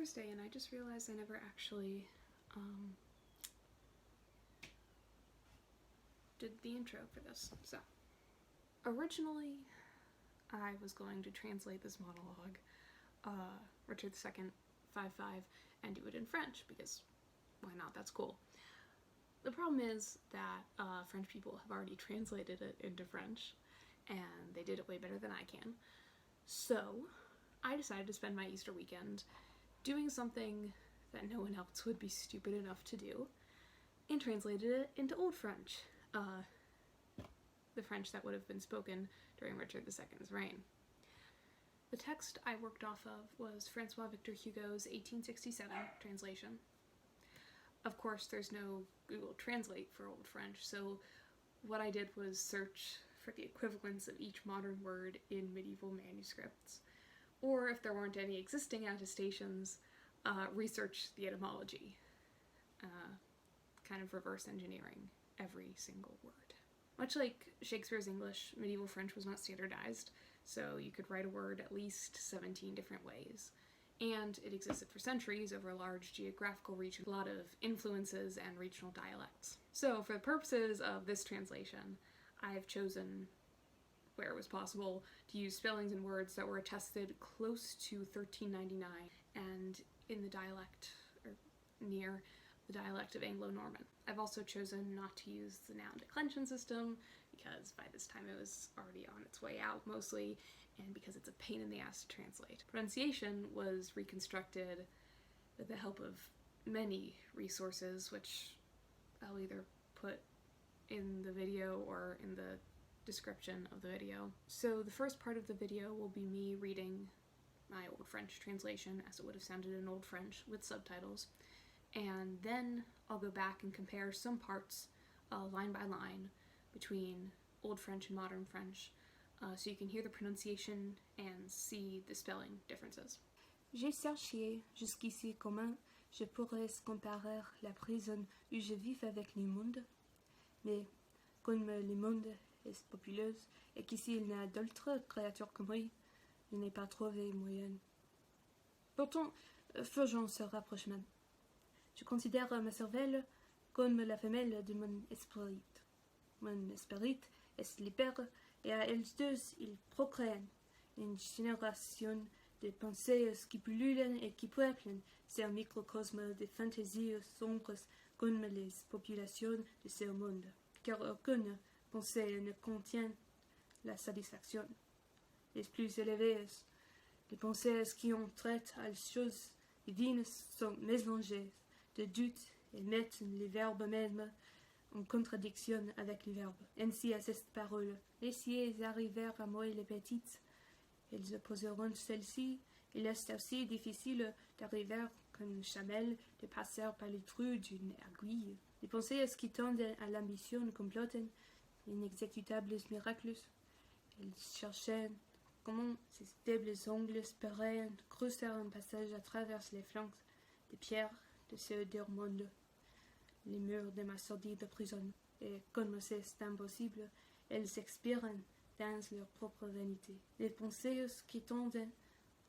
Thursday and I just realized I never actually did the intro for this. So, originally I was going to translate this monologue, Richard II, 5-5, and do it in French, because why not? That's cool. The problem is that French people have already translated it into French, and they did it way better than I can. So I decided to spend my Easter weekend doing something that no one else would be stupid enough to do, and translated it into Old French, the French that would have been spoken during Richard II's reign. The text I worked off of was François Victor Hugo's 1867 translation. Of course, there's no Google Translate for Old French, so what I did was search for the equivalents of each modern word in medieval manuscripts, or if there weren't any existing attestations, research the etymology, kind of reverse engineering every single word. Much like Shakespeare's English, medieval French was not standardized, so you could write a word at least 17 different ways. And it existed for centuries over a large geographical region, a lot of influences and regional dialects. So for the purposes of this translation, I have chosen, where it was possible, to use spellings and words that were attested close to 1399 and in the dialect, or near the dialect of Anglo-Norman. I've also chosen not to use the noun declension system because by this time it was already on its way out mostly, and because it's a pain in the ass to translate. Pronunciation was reconstructed with the help of many resources, which I'll either put in the video or in the description of the video. So the first part of the video will be me reading my Old French translation as it would have sounded in Old French with subtitles, and then I'll go back and compare some parts line by line between Old French and Modern French, so you can hear the pronunciation and see the spelling differences. J'ai cherché jusqu'ici comment je pourrais comparer la prison où je vis avec le monde, mais comme le monde est populeux et qu'ici il n'y a d'autres créatures que moi, je n'ai pas trouvé moyen. Pourtant, faisons ce rapprochement. Je considère ma cervelle comme la femelle de mon esprit. Mon esprit est libre et à elles deux ils procréent une génération de pensées qui pullulent et qui peuplent ce microcosme de fantaisies sombres comme les populations de ce monde, car aucune pensée ne contient la satisfaction. Les plus élevées, les pensées qui ont trait à les choses divines sont mélangées de doute et mettent les verbes mêmes en contradiction avec les verbes. Ainsi, à cette parole, laissez arriver à moi les petites, elles opposeront celles-ci. Il est aussi difficile d'arriver comme chamelle de passer par les trous d'une aiguille. Les pensées qui tendent à l'ambition complotent inexécutables miracles. Elles cherchaient comment ces faibles ongles pourraient creuser un passage à travers les flancs de pierre de ce dur monde, les murs de ma sordide prison, et comme c'est impossible, elles expirent dans leur propre vanité. Les pensées qui tendent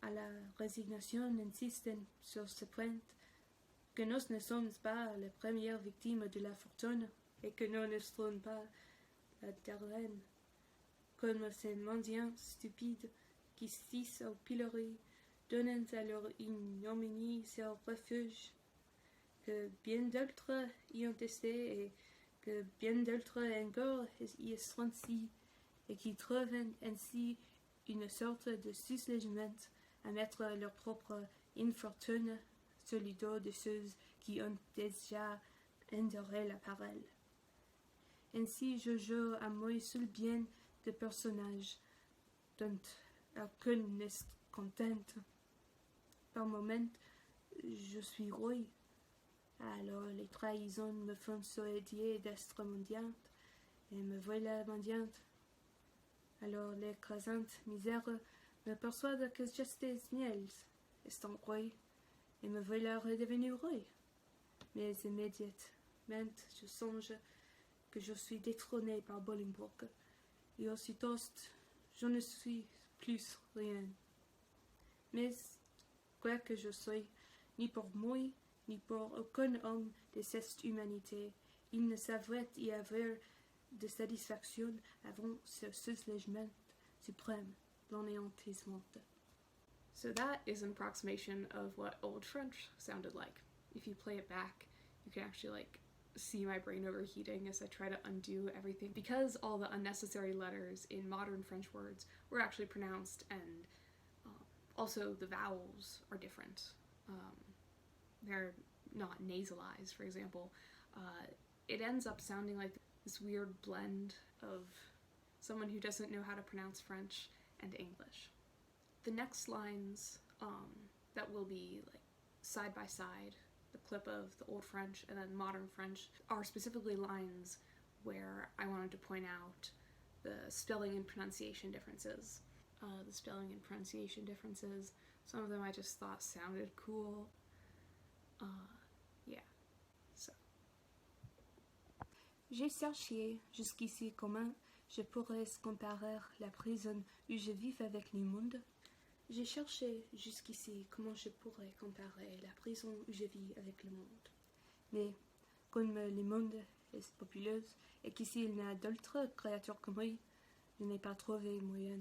à la résignation insistent sur ce point, que nous ne sommes pas les premières victimes de la fortune, et que nous ne serons pas la dernière, comme ces mendiants stupides qui s'hissent au pilori, donnant à leur ignominie leur refuge, que bien d'autres y ont testé et que bien d'autres encore y seront si, et qui trouvent ainsi une sorte de soulagement à mettre leur propre infortune sur le dos de ceux qui ont déjà enduré la parole. Ainsi je joue à moi seul bien de personnages dont aucun n'est contente. Par moments, je suis roi. Alors les trahisons me font souhaiter d'être mendiante, et me voilà mendiante. Alors l'écrasante misère me persuade que j'étais miel, étant roi, et me voilà redevenu roi. Mais immédiatement je songe que je suis détrôné par Bolingbroke, et aussitôt je ne suis plus rien. Mais, quoi que je sois, ni pour moi, ni pour aucun homme de cette humanité. Il ne savait y avoir de satisfaction avant ce soulagement suprême, l'anéantissement. So that is an approximation of what Old French sounded like. If you play it back, you can actually see my brain overheating as I try to undo everything, because all the unnecessary letters in modern French words were actually pronounced, and also the vowels are different. They're not nasalized, for example. It ends up sounding like this weird blend of someone who doesn't know how to pronounce French and English. The next lines that will be side by side, the clip of the Old French and then modern French, are specifically lines where I wanted to point out the spelling and pronunciation differences. Some of them I just thought sounded cool. Yeah, so. J'ai cherché jusqu'ici comment je pourrais comparer la prison où je vis avec le monde. J'ai cherché jusqu'ici comment je pourrais comparer la prison où je vis avec le monde. Mais comme le monde est populeux et qu'ici il n'y a d'autres créatures que moi, je n'ai pas trouvé moyen.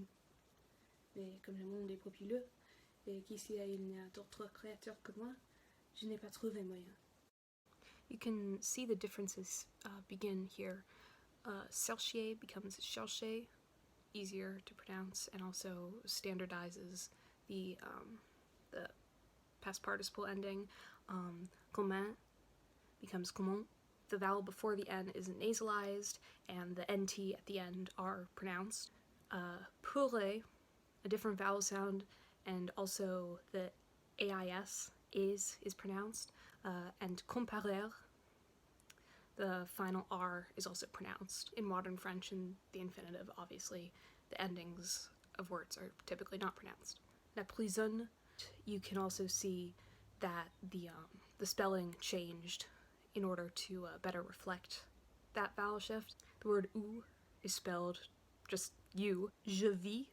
Mais comme le monde est populeux et qu'ici il n'y a d'autres créatures que moi, je n'ai pas trouvé moyen. You can see the differences begin here. Chercher becomes chercher, easier to pronounce, and also standardizes the past participle ending. Comment becomes comment. The vowel before the N isn't nasalized, and the NT at the end are pronounced. Pourrait, a different vowel sound, and also the AIS is pronounced, and comparer, the final R is also pronounced. In modern French, in the infinitive, obviously, the endings of words are typically not pronounced. La prison, you can also see that the spelling changed in order to better reflect that vowel shift. The word ou is spelled just you. Je vis,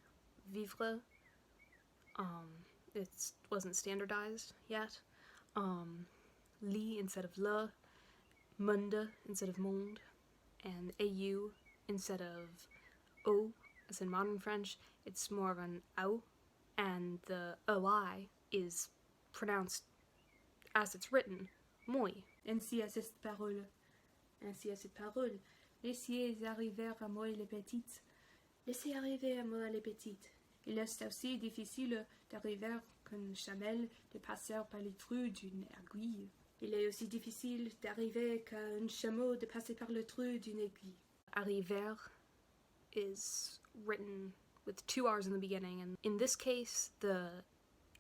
vivre, it wasn't standardized yet. Li instead of le, monde instead of monde, and au instead of o, as in modern French, it's more of an au, and the oi is pronounced as it's written, moi. Ainsi à cette parole, laissez arriver à moi les petites. Laissez arriver à moi les petites. Il est aussi difficile d'arriver qu'un chamel de passer par les trous d'une aiguille. Il est aussi difficile d'arriver qu'un chameau de passer par le trou d'une aiguille. Arriver is written with two R's in the beginning, and in this case, the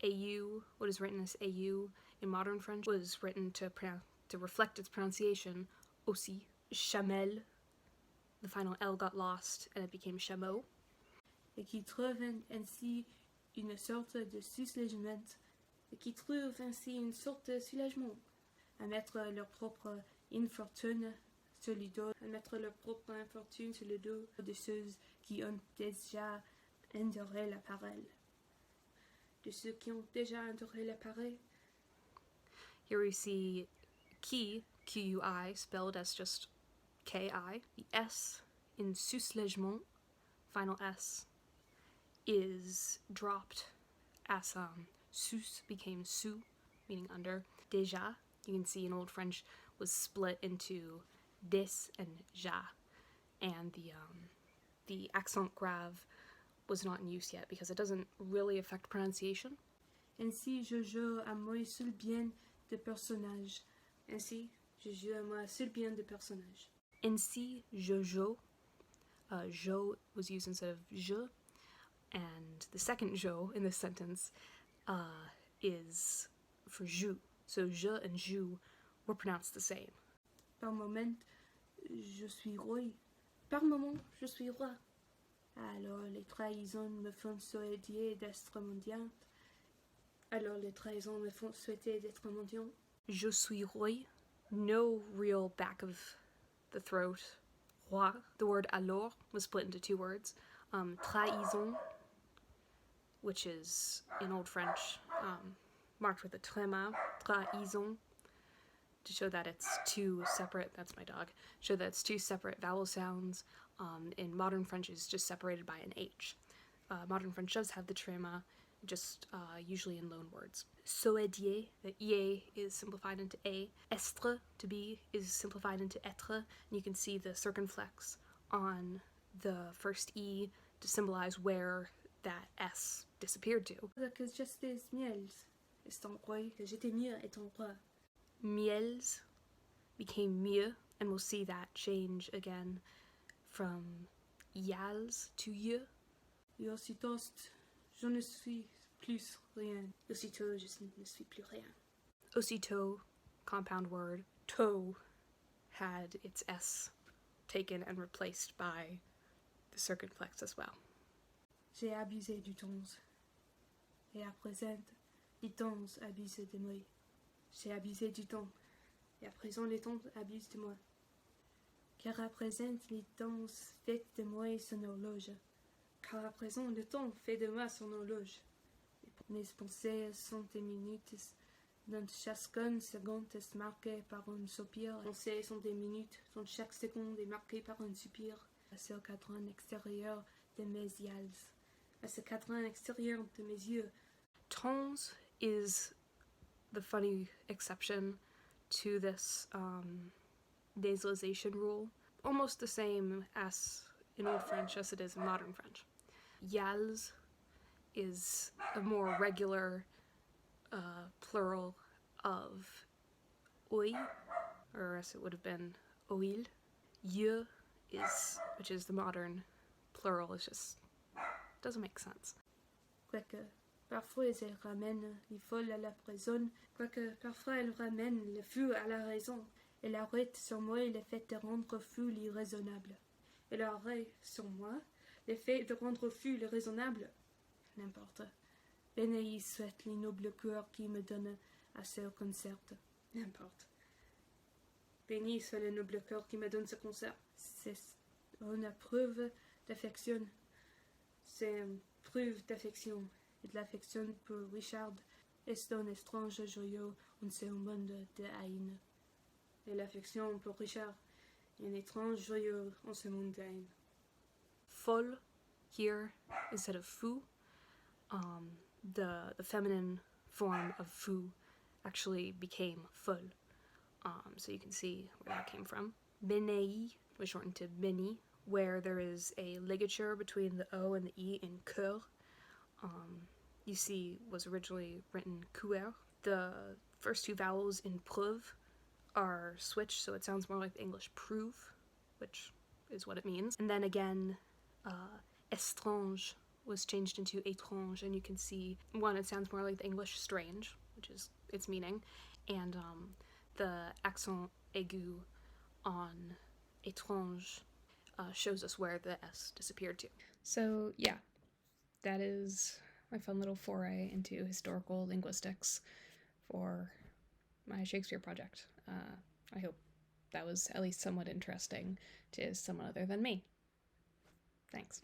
AU, what is written as AU in modern French, was written to reflect its pronunciation, aussi. Chamel, the final L got lost, and it became chameau. Et qui trouvent ainsi une sorte de soulagement, à mettre leur propre infortune sur le dos, de ceux qui ont déjà enduré la parole. De ceux qui ont déjà enduré la parole. Here we see qui, Q-U-I, spelled as just K-I. The S in soulagement, final S, is dropped as sous became sous, meaning under. Déjà, you can see in Old French, was split into des and ja, and the accent grave was not in use yet because it doesn't really affect pronunciation. Ainsi, je joue à moi seul bien de personnage. Ainsi, je joue. Jo was used instead of je, and the second jo in this sentence is for joue. So je and joue were pronounced the same. Par moment, je suis roi. Par moment, je suis roi. Alors les trahisons me font souhaiter d'être mondial. Je suis roi. No real back of the throat. Roi. The word alors was split into two words. Trahison, which is in Old French marked with a tréma, trahison, to show that it's two separate, that's my dog, show that it's two separate vowel sounds. In modern French is just separated by an H. Modern French does have the tréma, just usually in loan words. Soedier, the ie is simplified into a. Estre, to be, is simplified into être, and you can see the circumflex on the first e to symbolize where that s disappeared to. Que j'étais miels, est en roi, que j'étais mieux est en roi. Miels became mieux, and we'll see that change again from yals to ye. Et aussitôt, je ne suis plus rien. Aussitôt, je ne suis plus rien. Aussitôt, compound word. To had its s taken and replaced by the circumflex as well. J'ai abusé du temps. Et à présent, les temps abusent de moi. J'ai abusé du temps. Et à présent, les temps abusent de moi. Car à présent, les temps fait de moi son horloge. Car à présent, le temps fait de moi son horloge. Mes pensées sont des minutes, dont chaque seconde est marquée par un soupir. Mes pensées sont des minutes, dont chaque seconde est marquée par un soupir. À ce cadran extérieur de mes yeux. À ce cadran extérieur de mes yeux. Temps is the funny exception to this nasalization rule. Almost the same as in Old French as it is in Modern French. Yals is a more regular plural of oi, or as it would have been oil. Ye is, which is the modern plural, is just doesn't make sense. Quoique parfois elle ramène les folles à la prison, quoique parfois elle ramène le fou à la raison. Elle arrête sur moi le fait de rendre fou l'irraisonnable. Elle arrête sur moi le fait de rendre fou l'irraisonnable. N'importe. Béni soit les nobles cœurs qui me donnent à ce concert. N'importe. Béni soit le noble cœur qui me donne ce concert. C'est une preuve d'affection. C'est une preuve d'affection. Et de l'affection pour Richard est un étrange joyeux en ce monde de haine. Et l'affection pour Richard est un étrange joyeux en ce monde de haine. Folle here instead of fou. The feminine form of fou actually became folle. So you can see where that came from. Benei was shortened to Beni, where there is a ligature between the O and the E in coeur. You see was originally written coeur. The first two vowels in preuve are switched, so it sounds more like the English prove, which is what it means. And then again, estrange was changed into étrange, and you can see, one, it sounds more like the English strange, which is its meaning, and the accent aigu on étrange shows us where the S disappeared to. So yeah, that is my fun little foray into historical linguistics for my Shakespeare project. I hope that was at least somewhat interesting to someone other than me. Thanks.